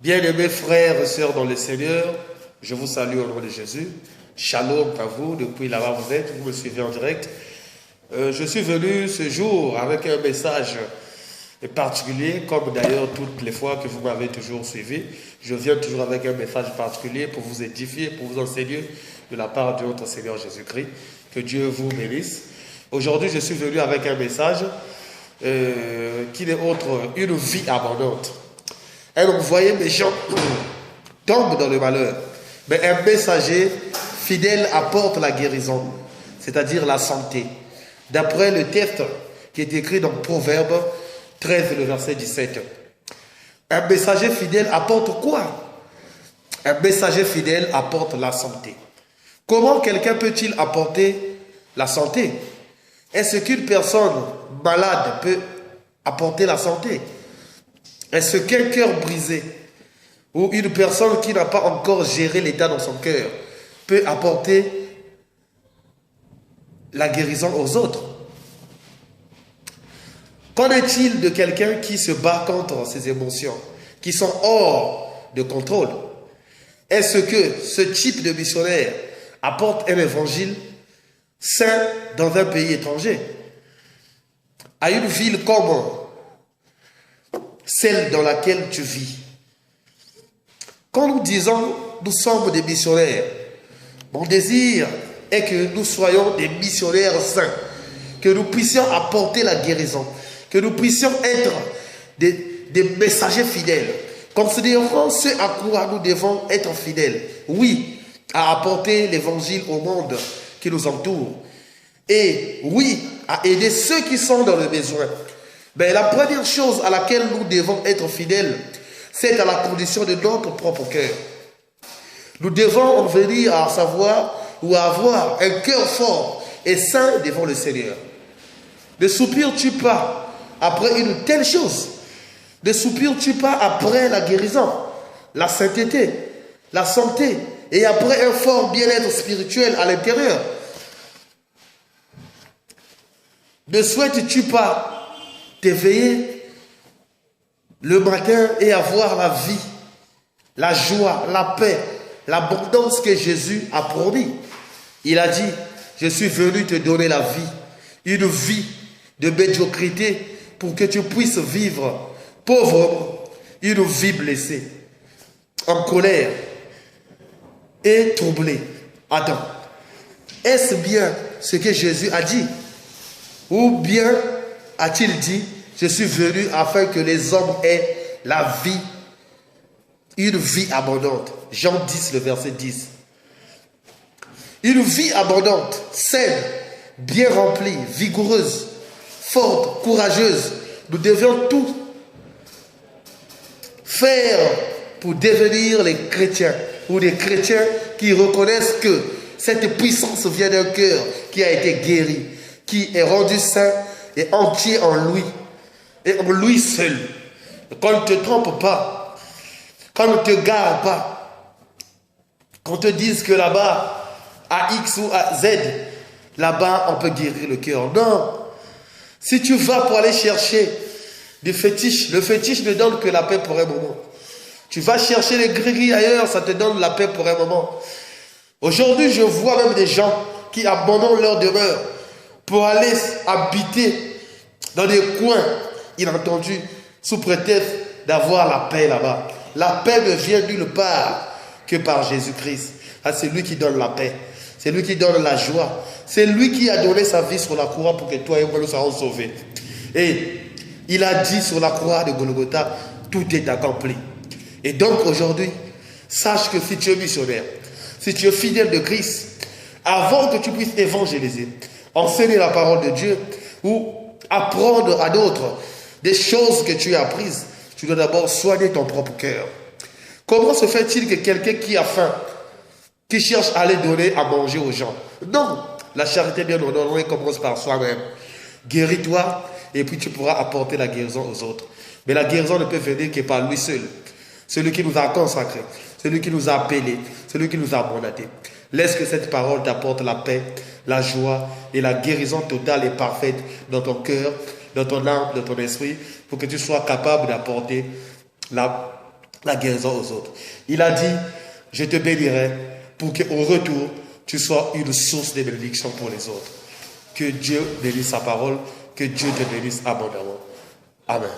Bien-aimés frères et sœurs dans le Seigneur, je vous salue au nom de Jésus. Shalom à vous, depuis là-bas vous êtes, vous me suivez en direct. Je suis venu ce jour avec un message particulier, comme d'ailleurs toutes les fois que vous m'avez toujours suivi. Je viens toujours avec un message particulier pour vous édifier, pour vous enseigner de la part de notre Seigneur Jésus-Christ. Que Dieu vous bénisse. Aujourd'hui, je suis venu avec un message qui n'est autre une vie abondante. Et donc, vous voyez, les gens tombent dans le malheur. Mais un messager fidèle apporte la guérison, c'est-à-dire la santé. D'après le texte qui est écrit dans Proverbe 13, le verset 17. Un messager fidèle apporte quoi? Un messager fidèle apporte la santé. Comment quelqu'un peut-il apporter la santé? Est-ce qu'une personne malade peut apporter la santé? Est-ce qu'un cœur brisé ou une personne qui n'a pas encore géré l'état dans son cœur peut apporter la guérison aux autres? Qu'en est-il de quelqu'un qui se bat contre ses émotions, qui sont hors de contrôle? Est-ce que ce type de missionnaire apporte un évangile sain dans un pays étranger? À une ville comme celle dans laquelle tu vis. Quand nous disons nous sommes des missionnaires, mon désir est que nous soyons des missionnaires saints, que nous puissions apporter la guérison, que nous puissions être des messagers fidèles. Considérons ce à quoi nous devons être fidèles. Oui, à apporter l'évangile au monde qui nous entoure. Et oui, à aider ceux qui sont dans le besoin. Mais la première chose à laquelle nous devons être fidèles, c'est à la condition de notre propre cœur. Nous devons en venir à savoir ou à avoir un cœur fort et saint devant le Seigneur. Ne soupires-tu pas après une telle chose? Ne soupires-tu pas après la guérison, la sainteté, la santé et après un fort bien-être spirituel à l'intérieur? Ne souhaites-tu pas t'éveiller le matin et avoir la vie, la joie, la paix, l'abondance que Jésus a promis? Il a dit, je suis venu te donner la vie, une vie de médiocrité pour que tu puisses vivre pauvrement, une vie blessée, en colère et troublée. Attends, est-ce bien ce que Jésus a dit? Ou bien a-t-il dit, je suis venu afin que les hommes aient la vie, une vie abondante. Jean 10, le verset 10. Une vie abondante, saine, bien remplie, vigoureuse, forte, courageuse. Nous devions tout faire pour devenir les chrétiens, ou des chrétiens qui reconnaissent que cette puissance vient d'un cœur qui a été guéri, qui est rendu saint et entier en lui, et en lui seul. Qu'on ne te trompe pas, qu'on ne te gare pas, qu'on te dise que là-bas, à X ou à Z, là-bas on peut guérir le cœur. Non. Si tu vas pour aller chercher des fétiches, le fétiche ne donne que la paix pour un moment. Tu vas chercher les gris ailleurs, ça te donne la paix pour un moment. Aujourd'hui, je vois même des gens qui abandonnent leur demeure pour aller habiter dans des coins inattendus sous prétexte d'avoir la paix là-bas. La paix ne vient nulle part que par Jésus-Christ. Ah, c'est lui qui donne la paix. C'est lui qui donne la joie. C'est lui qui a donné sa vie sur la croix pour que toi et moi nous soyons sauvés. Et il a dit sur la croix de Golgotha, tout est accompli. Et donc aujourd'hui, sache que si tu es missionnaire, si tu es fidèle de Christ, avant que tu puisses évangéliser, enseigner la parole de Dieu ou apprendre à d'autres des choses que tu as apprises, tu dois d'abord soigner ton propre cœur. Comment se fait-il que quelqu'un qui a faim, qui cherche à aller donner à manger aux gens? Non, la charité bien ordonnée commence par soi-même. Guéris-toi et puis tu pourras apporter la guérison aux autres. Mais la guérison ne peut venir que par lui seul. Celui qui nous a consacrés, celui qui nous a appelés, celui qui nous a mandatés. Laisse que cette parole t'apporte la paix, la joie et la guérison totale et parfaite dans ton cœur, dans ton âme, dans ton esprit, pour que tu sois capable d'apporter la la guérison aux autres. Il a dit, je te bénirai pour qu'au retour, tu sois une source de bénédiction pour les autres. Que Dieu bénisse sa parole, que Dieu te bénisse abondamment. Amen.